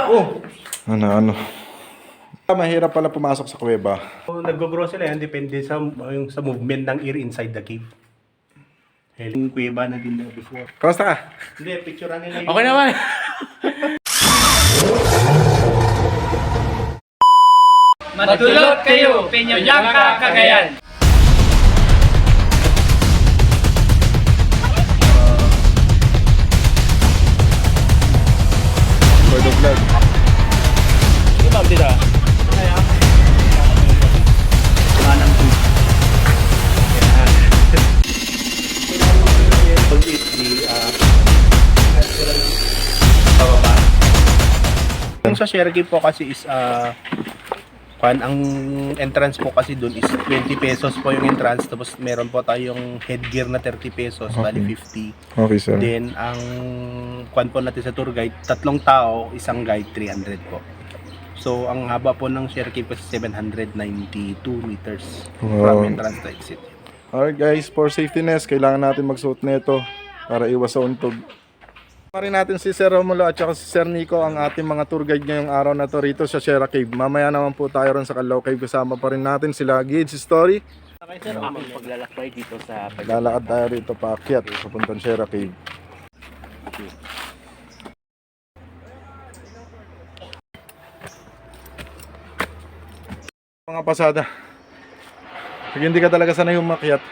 Oh! Ano? Mahirap pala pumasok sa kuweba. So, nag-grow sila yan, depende sa, sa movement ng air inside the cave. Yung kuweba na din na before. Kamusta ka? Hindi, picturean nila yung... Okay naman. Matulog kayo, Peña Blanca, Cagayan. For the vlog. Di ba, dito? Manang po. Yung sa share cave po kasi is ang entrance po kasi doon is 20 pesos po yung entrance, tapos meron po tayong headgear na 30 pesos, bali 50. Okay, sir. Then ang kwan po natin sa tour guide, 3 tao, isang guide 300 po. So ang haba po ng share cave kasi 792 meters from entrance to exit. Alright guys, for safetyness, kailangan natin magsuot nito para iwas sa untog. Pari natin si Sir Romulo at saka si Sir Nico, ang ating mga tour guide ngayong araw na to rito sa Sierra Cave. Mamaya naman po tayo ron sa Calao Cave, kasama pa rin natin sila Gids Story. Okay sir, aming paglalakbay dito sa Lalakad tayo rito paakyat papuntang Sierra Cave. Mga pasada, pag hindi ka talaga sanay umakyat,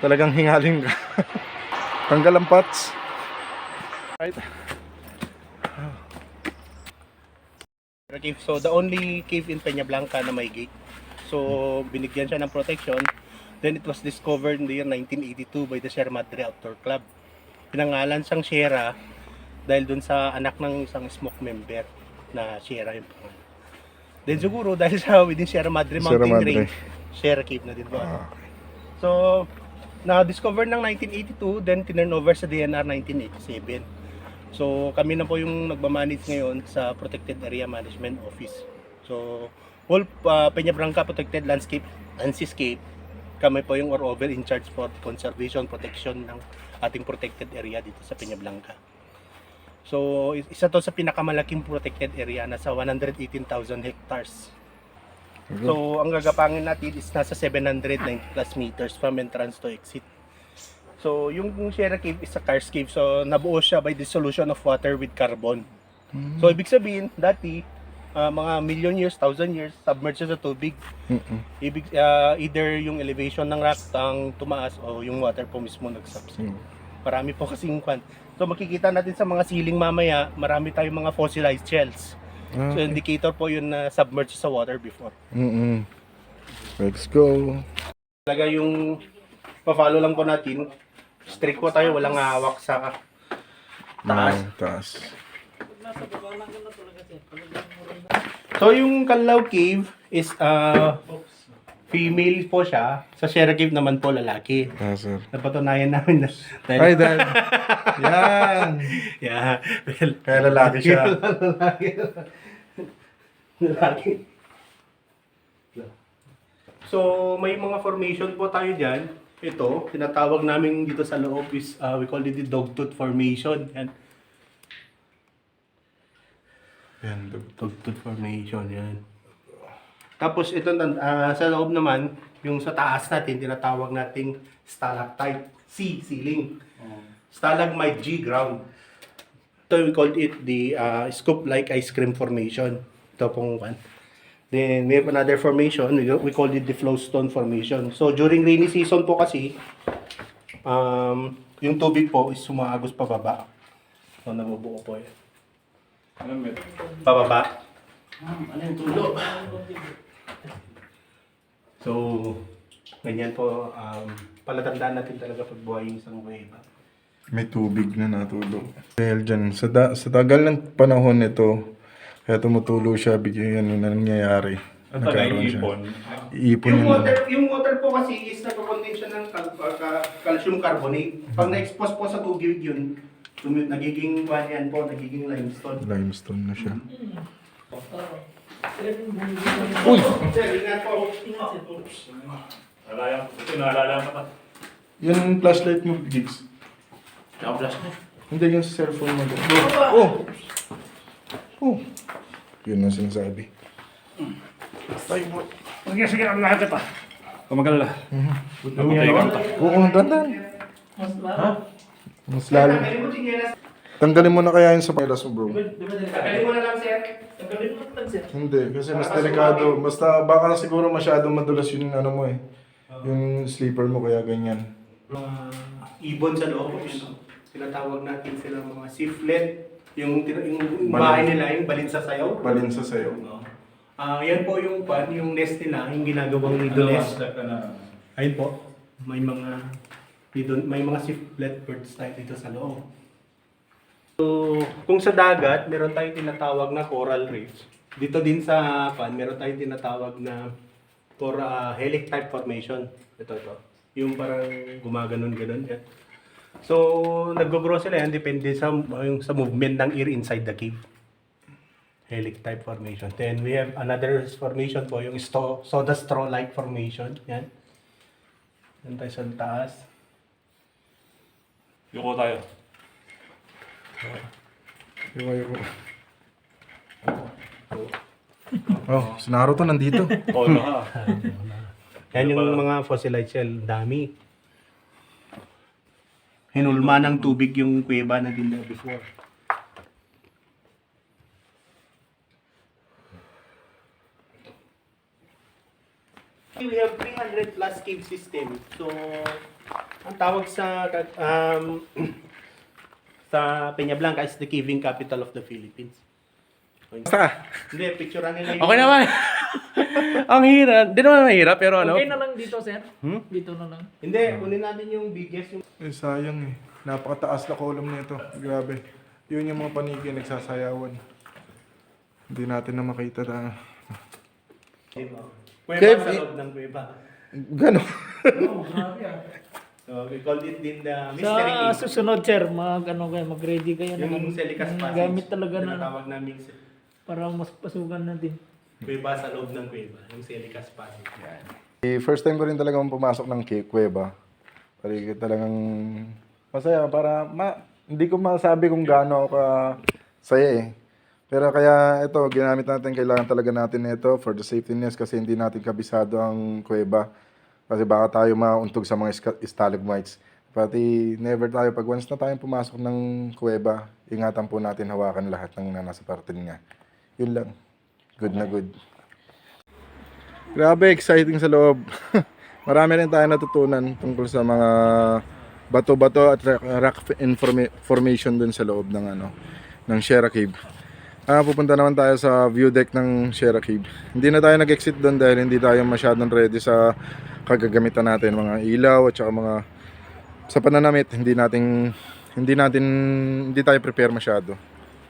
talagang hingaling ka. Tanggal ang pats. Right. Cave. So the only cave in Peña Blanca na may gate. So binigyan siya ng protection. Then it was discovered in the year 1982 by the Sierra Madre Outdoor Club. Pinangalan siyang Sierra dahil dun sa anak ng isang smoke member na Sierra yung pangalan. Then siguro dahil sa within Sierra Madre Mountain Range, Sierra Cave na din po. So na-discover ng 1982, then tinurn over sa DNR 1987. So kami na po yung nagmamanage ngayon sa Protected Area Management Office. So whole Peña Blanca Protected Landscape and Seascape, kami po yung over in charge for conservation, protection ng ating protected area dito sa Peña Blanca. So isa to sa pinakamalaking protected area, nasa 118,000 hectares. So ang gagapangin natin is nasa 790 plus meters from entrance to exit. So yung Sierra Cave is a karst cave, so nabuo siya by dissolution of water with carbon. So ibig sabihin, dati mga million years, 1,000 years, submerged sa tubig. Either yung elevation ng rock ang tumaas o yung water po mismo nagsubside. Marami po kasing kwan. So makikita natin sa mga ceiling mamaya, marami tayong mga fossilized shells. So indicator po yun na submerged sa water before. Let's go. Talaga yung pa-follow lang po natin. Strict po tayo, walang hawak sa taas. So yung Calao Cave is female po siya. Sa Sierra Cave naman po lalaki. Sir. Napatunayan namin na Ay, dad. Yan. Yeah. Well, Kaya lalaki siya. lalaki. So may mga formation po tayo dyan. Ito, tinatawag namin dito sa loob is, we call it the dogtooth formation. And Yan. dogtooth formation, yan. Tapos ito, sa loob naman, yung sa taas natin, tinatawag nating stalactite C, ceiling. Stalagmite G, ground. Ito, we call it the scoop-like ice cream formation. Ito pong one. Then we have another formation, we call it the flowstone formation. So during rainy season po kasi, yung tubig po is sumaagos pababa. So nabubuo po yan. Pababa. Ano yung tulo? So, ganyan po, palatandaan natin talaga pagbuhay yung isang wave. May tubig na natulog. Dahil dyan, sa tagal ng panahon nito, kaya tumutulo siya, bigyan yun na nangyayari. Nagkaroon siya. Iipon Yung water po kasi is nagpapuntin siya ng calcium carbonate. Pag na-expose po sa tubig yun, nagiging yan po, nagiging limestone. Limestone na siya. Uy! Sir, ingat po. Naalala ka pa. Yung flashlight mo, Gigs. Naka-flash na. Hindi yung cellphone mo. Oh! Oh, yun ang sinasabi. Ay, Sige, ang lahat pa. Kumagalala. oo, dandan. Mas lalo. Tanggalin mo na kaya yun sa pailas mo, bro. Tagalin mo na lang, sir. Tagalin mo na lang, sir. Hindi, kasi mas delikado. Basta baka siguro masyadong madulas yung ano mo eh. Yung sleeper mo kaya ganyan. Ibon sa loob. Tinatawag natin sila mga siflet. Yung bahay nila, yung balin sa sayaw. Balin sa sayo. Yan po yung yung nest nila, yung ginagawang nido nest. Ayun po, may mga siflet birds tayo dito sa loob. So, kung sa dagat, meron tayong tinatawag na coral reefs. Dito din sa meron tayong tinatawag na helix type formation. Ito. Yung parang gumaganon-ganon yan. So, nag-grow sila yan, depende sa movement ng air inside the cave. Helix type formation. Then we have another formation po, yung soda straw-like formation. Yan. Yan tayo sa taas. Yuko tayo. Yuko. Oh, si Naruto nandito. Polo ha. Yan yung mga fossilized shell. Dami. Hinulma ng tubig yung kuweba na din na before. We have 300 plus cave system. So, ang tawag sa sa Peñablanca is the caving capital of the Philippines. Basta. Hindi, picturean nila yung... Okay naman. Ang hirap. Di naman mahirap, pero ano? Okay na lang dito, sir. Dito na lang. Hindi, kunin natin yung biggest. Yung... Eh, sayang eh. Napakataas na column nito. Grabe. Yun yung mga paniki nagsasayawan. Hindi natin na makita na. Kuweba Cave, sa loob ng kuweba. Gano? So, we called it din the mystery Sa cave. susunod, sir, mag-ready kayo ng Yung Celicas passage. gamit talaga na tinatawag namin para mas pasukan natin. kuweba sa loob ng kuweba. Yung Celicas passage. Yan. First time ko rin talagang pumasok ng kuweba. Parang talagang masaya para hindi ko masabi kung gaano ako saya eh. Pero kaya ito, ginamit natin, kailangan talaga natin ito for the safetyness kasi hindi natin kabisado ang kuweba. Kasi baka tayo mauntog sa mga stalagmites. Pati never tayo, pag once na tayong pumasok ng kuweba, ingatan po natin hawakan lahat ng nasa parte niya. Yun lang. Good na good. Grabe, exciting sa loob. Marami rin tayo natutunan tungkol sa mga bato-bato at rock formation dun sa loob ng Sierra Cave. Pupunta naman tayo sa view deck ng Sierra Cave. Hindi na tayo nag-exit doon dahil hindi tayo masyadong ready sa kagagamitan natin, mga ilaw at saka mga sa pananamit, hindi tayo prepare masyado.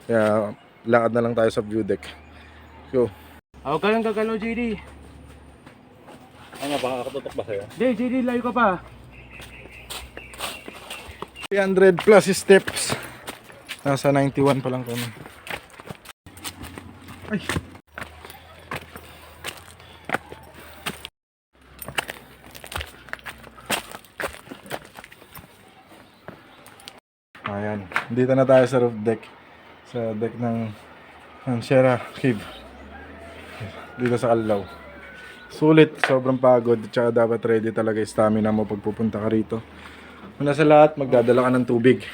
Kaya lakad na lang tayo sa view deck. Go. Ako ka lang gagalaw, JD. Ano ba? Nakatutok ba sa'yo? Hindi, JD, layo ka pa. 300 plus steps. Nasa 91 pa lang kami. Ay. Ayan. Dito na tayo sa roof deck. Sa deck ng Sierra Cave. Dito sa Alaw. Sulit, sobrang pagod. Tsaka dapat ready talaga yung stamina mo pag pupunta ka rito. Una sa lahat, magdadala ka ng tubig.